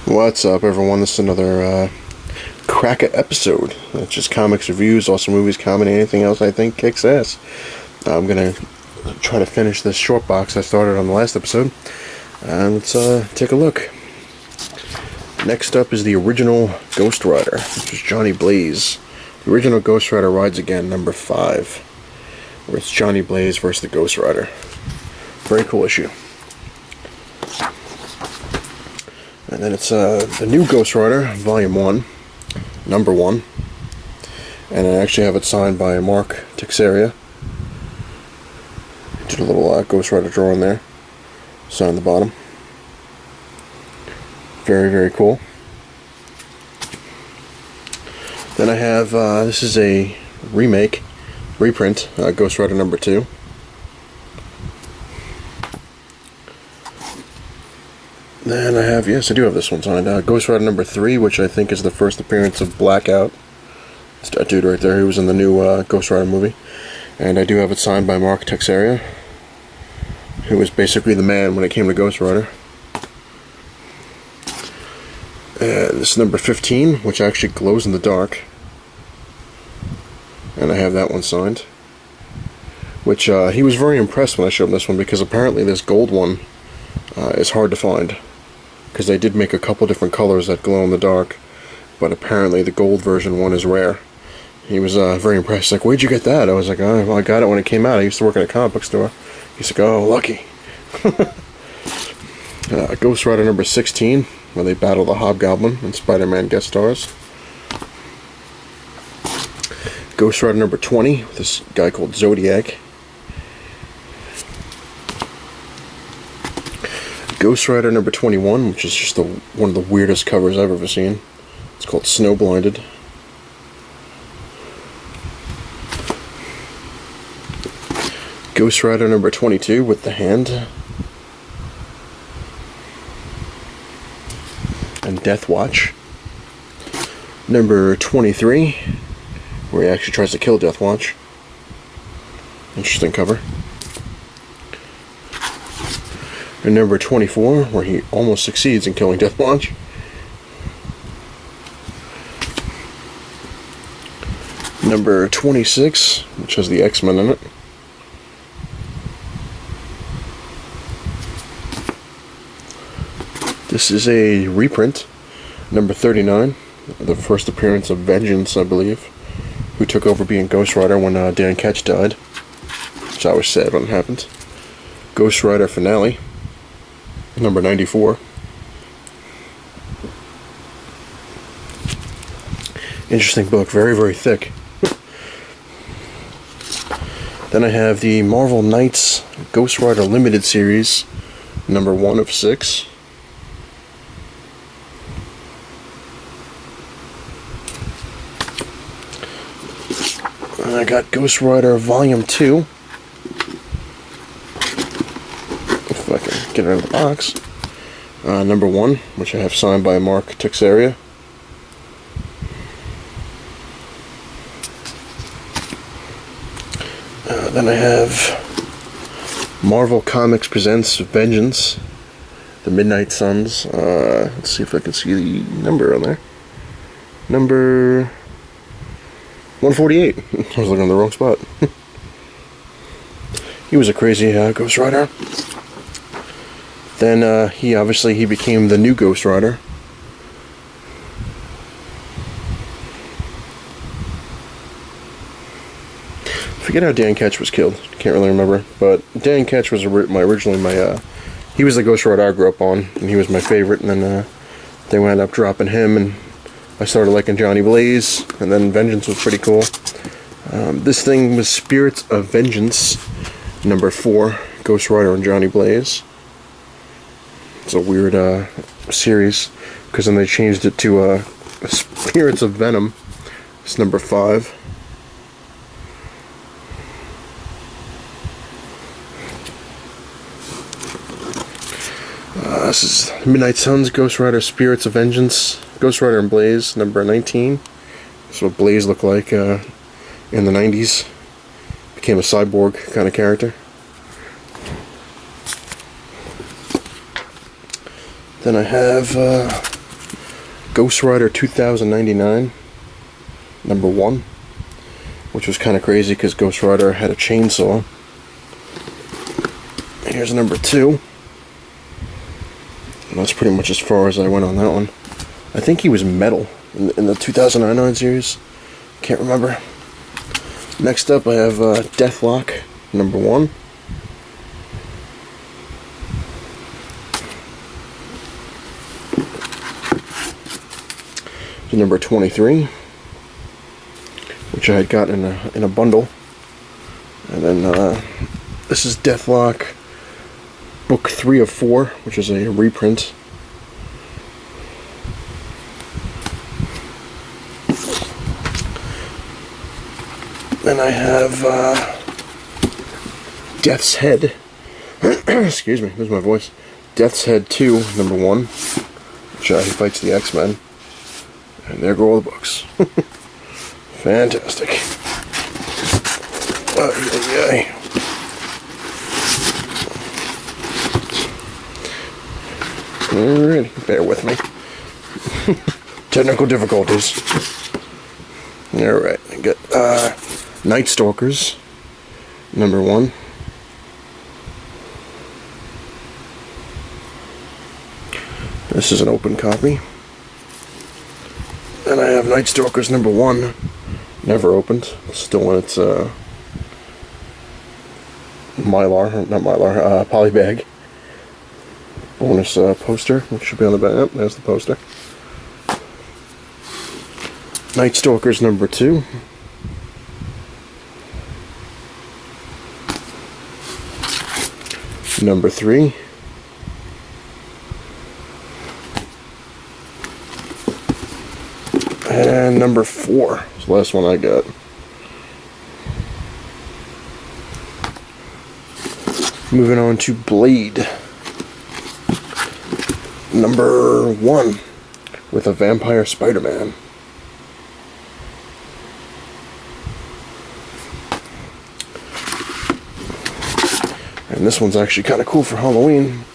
What's up, everyone? This is another cracka episode. It's just comics reviews, also movies, comedy, anything else I think kicks ass. I'm gonna try to finish this short box I started on the last episode. Let's take a look. Next up is the original Ghost Rider, which is Johnny Blaze. The original Ghost Rider rides again, number 5, where it's Johnny Blaze versus the Ghost Rider. Very cool issue. And then it's the new Ghost Rider, Volume 1, number 1. And I actually have it signed by Mark Texeira. Did a little Ghost Rider drawing there. Sign on the bottom. Very, very cool. Then I have, this is a reprint, Ghost Rider number 2. Then I have, yes, I do have this one signed. Ghost Rider number 3, which I think is the first appearance of Blackout. It's that dude right there who was in the new Ghost Rider movie. And I do have it signed by Mark Texeira, who was basically the man when it came to Ghost Rider. And this is number 15, which actually glows in the dark. And I have that one signed. Which he was very impressed when I showed him this one, because apparently this gold one is hard to find. Because they did make a couple different colors that glow in the dark, but apparently the gold version one is rare. He was very impressed. Like, where'd you get that? I was like, oh, well, I got it when it came out. I used to work at a comic book store. He's like, oh, lucky. Ghost Rider number 16, where they battle the Hobgoblin and Spider-Man guest stars. Ghost Rider number 20, with this guy called Zodiac. Ghost Rider number 21, which is just one of the weirdest covers I've ever seen. It's called Snow Blinded. Ghost Rider number 22 with the hand. And Death Watch. Number 23, where he actually tries to kill Death Watch. Interesting cover. And number 24, where he almost succeeds in killing Death Watch. Number 26, which has the X-Men in it. This is a reprint, number 39, the first appearance of Vengeance, I believe, who took over being Ghost Rider when Dan Ketch died, which I was sad when it happened. Ghost Rider Finale, number 94. Interesting book, very, very thick. Then I have the Marvel Knights Ghost Rider Limited Series, number 1 of 6. And I got Ghost Rider Volume 2. If I can get it out of the box. Number 1, which I have signed by Mark Texeira. Then I have Marvel Comics Presents Vengeance, The Midnight Suns. Let's see if I can see the number on there. Number 148. I was looking in the wrong spot. He was a crazy Ghost Rider. Then he became the new Ghost Rider. I forget how Dan Ketch was killed. Can't really remember. But Dan Ketch was originally my he was the Ghost Rider I grew up on, and he was my favorite. And then they wound up dropping him, and I started liking Johnny Blaze, and then Vengeance was pretty cool. This thing was Spirits of Vengeance, number 4, Ghost Rider and Johnny Blaze. It's a weird series, because then they changed it to Spirits of Venom. It's number 5. This is Midnight Suns, Ghost Rider, Spirits of Vengeance, Ghost Rider and Blaze, number 19. That's what Blaze looked like in the 90s. Became a cyborg kind of character. Then I have Ghost Rider 2099, number 1, which was kind of crazy because Ghost Rider had a chainsaw. Here's number 2. And that's pretty much as far as I went on that one. I think he was metal in the 2099 series. Can't remember. Next up, I have Deathlock, number 1. Number 23, which I had gotten in a bundle. And then this is Deathlock, book 3 of 4, which is a reprint. Then I have Death's Head. Excuse me, lose my voice. Death's Head 2, number 1, which he fights the X-Men. And there go all the books. Fantastic. Alright, bear with me. Technical difficulties. Alright, I got Night Stalkers, number 1. This is an open copy. And I have Night Stalkers number 1, never opened, still in its polybag. Bonus poster, which should be on the back. Yep, there's the poster. Night Stalkers number 2. Number 3. And number 4 is the last one I got. Moving on to Blade. Number 1 with a Vampire Spider-Man. And this one's actually kind of cool for Halloween.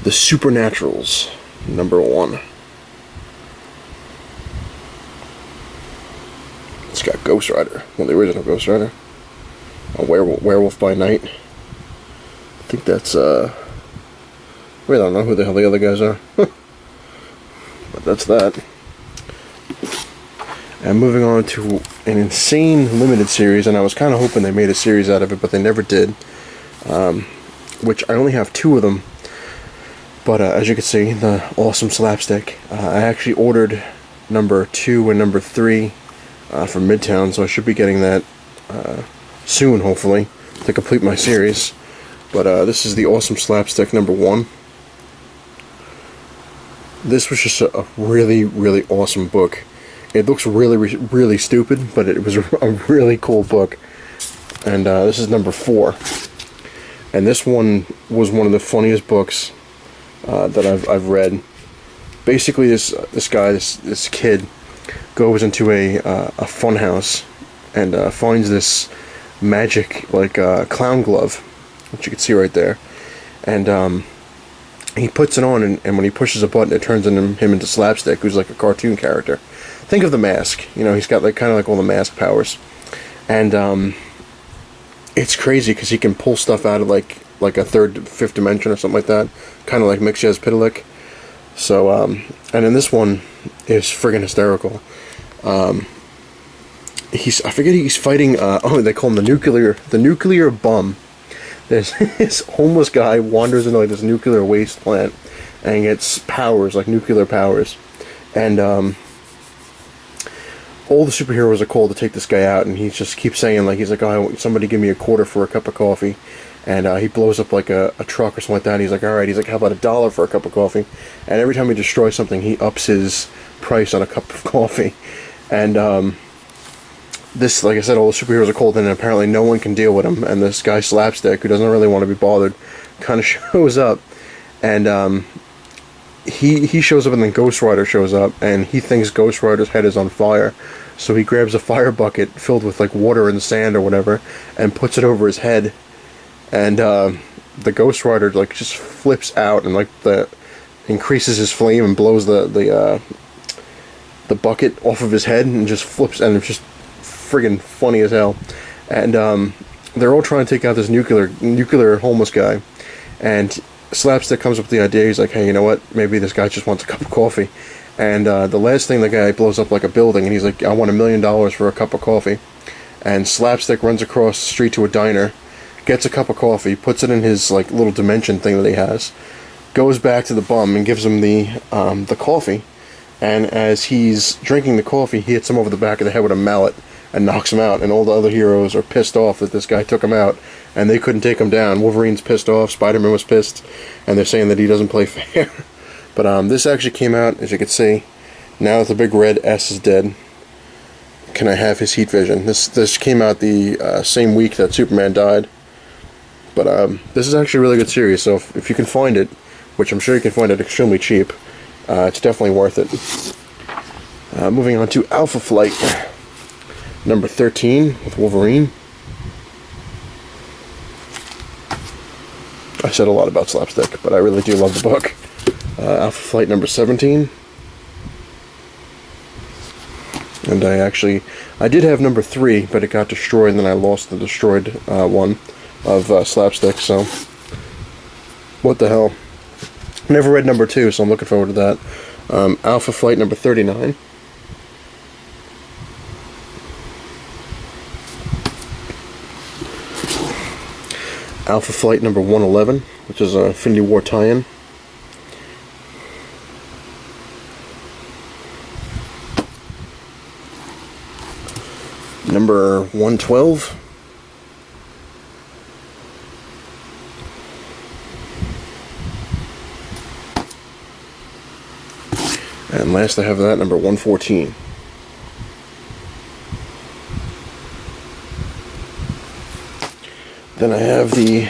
The Supernaturals, number 1. It's got Ghost Rider, well, the original Ghost Rider. A werewolf by night. I think that's, I don't know who the hell the other guys are. But that's that. And moving on to an insane limited series, and I was kind of hoping they made a series out of it, but they never did. Which I only have 2 of them. But as you can see, the awesome slapstick. I actually ordered number 2 and number 3 from Midtown, so I should be getting that soon, hopefully, to complete my series. But this is the awesome slapstick number 1. This was just a really, really awesome book. It looks really, really stupid, but it was a really cool book. And this is number 4. And this one was one of the funniest books that I've read. Basically, this kid goes into a fun house and finds this magic clown glove, which you can see right there, and he puts it on, and when he pushes a button, it turns him into Slapstick, who's like a cartoon character. Think of the Mask. You know, he's got kind of like all the Mask powers, and it's crazy because he can pull stuff out of like a fifth dimension or something like that, kind of like Mixyazpidalik. So and in this one is friggin' hysterical. I forget he's fighting, they call him the nuclear bum. There's this homeless guy wanders into like this nuclear waste plant and gets powers, like nuclear powers. And all the superheroes are called to take this guy out, and he just keeps saying, like, he's like, oh, I want somebody give me a quarter for a cup of coffee. And he blows up like a truck or something like that, and he's like, alright, he's like, how about $1 for a cup of coffee? And every time he destroys something, he ups his price on a cup of coffee. And this, like I said, all the superheroes are called in, and apparently no one can deal with him. And this guy Slapstick, who doesn't really want to be bothered, kind of shows up. And he shows up, and then Ghost Rider shows up, and he thinks Ghost Rider's head is on fire. So he grabs a fire bucket filled with like water and sand or whatever, and puts it over his head. And the Ghost Rider like just flips out, and like increases his flame and blows the bucket off of his head and just flips, and it's just friggin' funny as hell. And they're all trying to take out this nuclear homeless guy, and Slapstick comes up with the idea. He's like, hey, you know what, maybe this guy just wants a cup of coffee. And the last thing, the guy blows up like a building, and he's like, I want $1 million for a cup of coffee. And Slapstick runs across the street to a diner, gets a cup of coffee, puts it in his like little dimension thing that he has, goes back to the bum and gives him the coffee. And as he's drinking the coffee, he hits him over the back of the head with a mallet and knocks him out. And all the other heroes are pissed off that this guy took him out, and they couldn't take him down. Wolverine's pissed off, Spider-Man was pissed, and they're saying that he doesn't play fair. But this actually came out, as you can see, now that the big red S is dead. Can I have his heat vision? This came out the same week that Superman died. But this is actually a really good series, so if you can find it, which I'm sure you can find it extremely cheap, it's definitely worth it. Moving on to Alpha Flight, number 13 with Wolverine. I said a lot about Slapstick, but I really do love the book. Alpha Flight number 17. And I did have number 3, but it got destroyed, and then I lost the destroyed one of Slapstick, so what the hell. Never read number 2, so I'm looking forward to that. Alpha Flight number 39. Alpha Flight number 111, which is a Infinity War tie-in. Number 112. And last I have that, number 114. Then I have the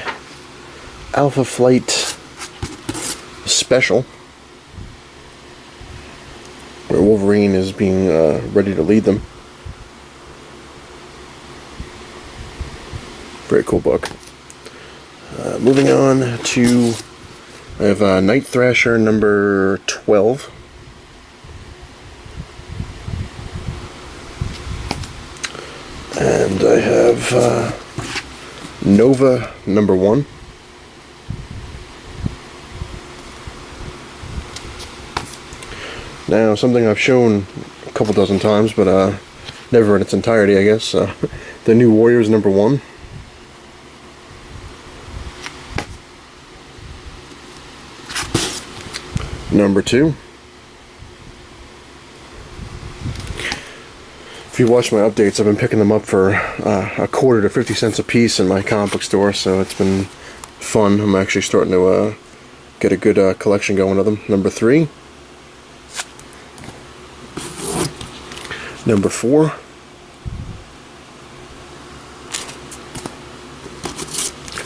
Alpha Flight Special, where Wolverine is being ready to lead them. Very cool book. Moving on to, I have Night Thrasher number 12. And I have Nova number 1. Now, something I've shown a couple dozen times, but never in its entirety, I guess. The New Warriors number 1. Number 2. If you watch my updates, I've been picking them up for a quarter to 50 cents a piece in my comic book store, so it's been fun. I'm actually starting to get a good collection going of them. Number 3. Number 4.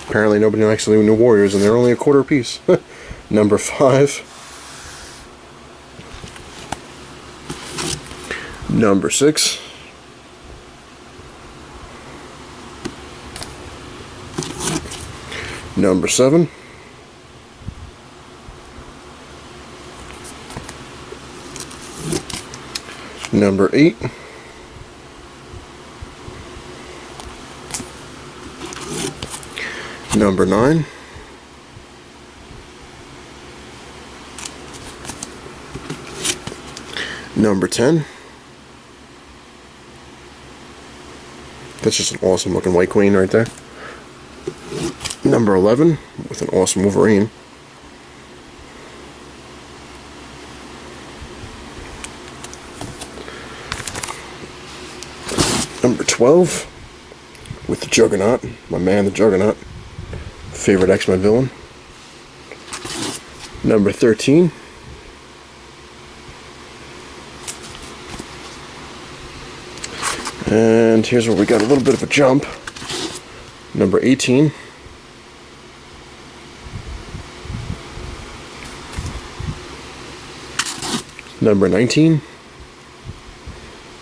Apparently nobody likes the New Warriors, and they're only a quarter a piece. Number 5. Number 6. Number 7. Number 8. Number 9. Number 10. That's just an awesome looking White Queen right there. Number 11, with an awesome Wolverine. Number 12, with the Juggernaut, my man the Juggernaut, favorite X-Men villain. Number 13. And here's where we got a little bit of a jump. Number 18. Number 19.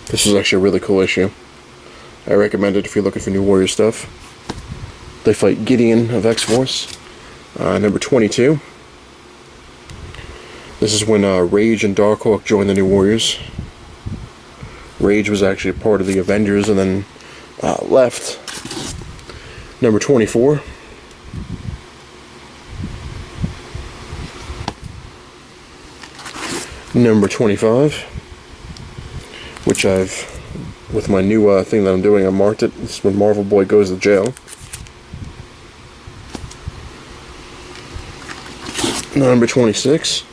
This is actually a really cool issue. I recommend it if you're looking for New Warrior stuff. They fight Gideon of X-Force. Number 22. This is when Rage and Darkhawk joined the New Warriors. Rage was actually a part of the Avengers and then left. Number 24. Number 25, which with my new thing that I'm doing, I marked it. This is when Marvel Boy goes to jail. Number 26.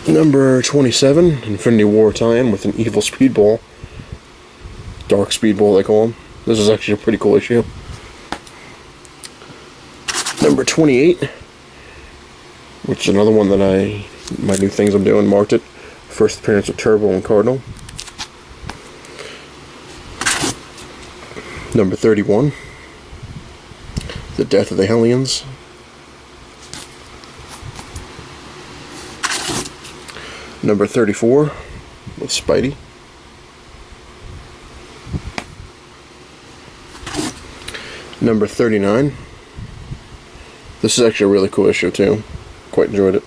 Number 27, Infinity War tie-in with an evil speedball. Dark speedball, they call him. This is actually a pretty cool issue. Number 28, which is another one that my new things I'm doing, marked it. First appearance of Turbo and Cardinal. Number 31, The Death of the Hellions. Number 34, with Spidey. Number 39. This is actually a really cool issue too. Quite enjoyed it.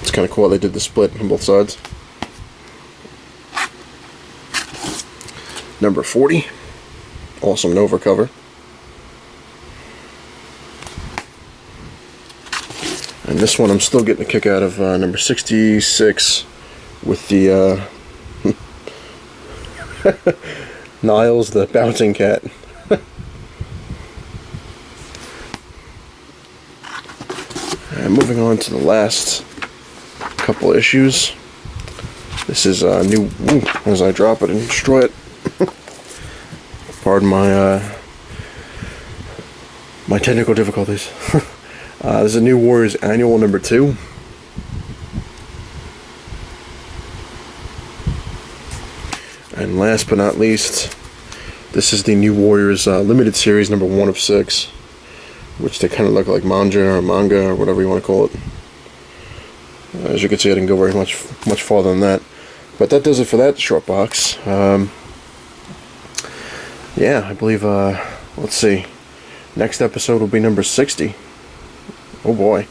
It's kind of cool how they did the split on both sides. Number 40. Awesome Nova cover. And this one I'm still getting a kick out of, number 66 with the Niles the bouncing cat. And moving on to the last couple issues. This is a new, as I drop it and destroy it. Pardon my my technical difficulties. This is a New Warriors Annual number 2. And last but not least, this is the New Warriors Limited Series number 1 of 6, which they kind of look like manga or whatever you want to call it. As you can see, I didn't go very much farther than that. But that does it for that short box. Yeah, I believe, let's see, next episode will be number 60. Oh boy,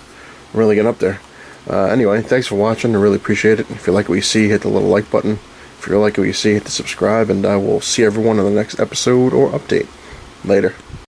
I'm really getting up there. Anyway, thanks for watching. I really appreciate it. If you like what you see, hit the little like button. If you like what you see, hit the subscribe, and I will see everyone in the next episode or update. Later.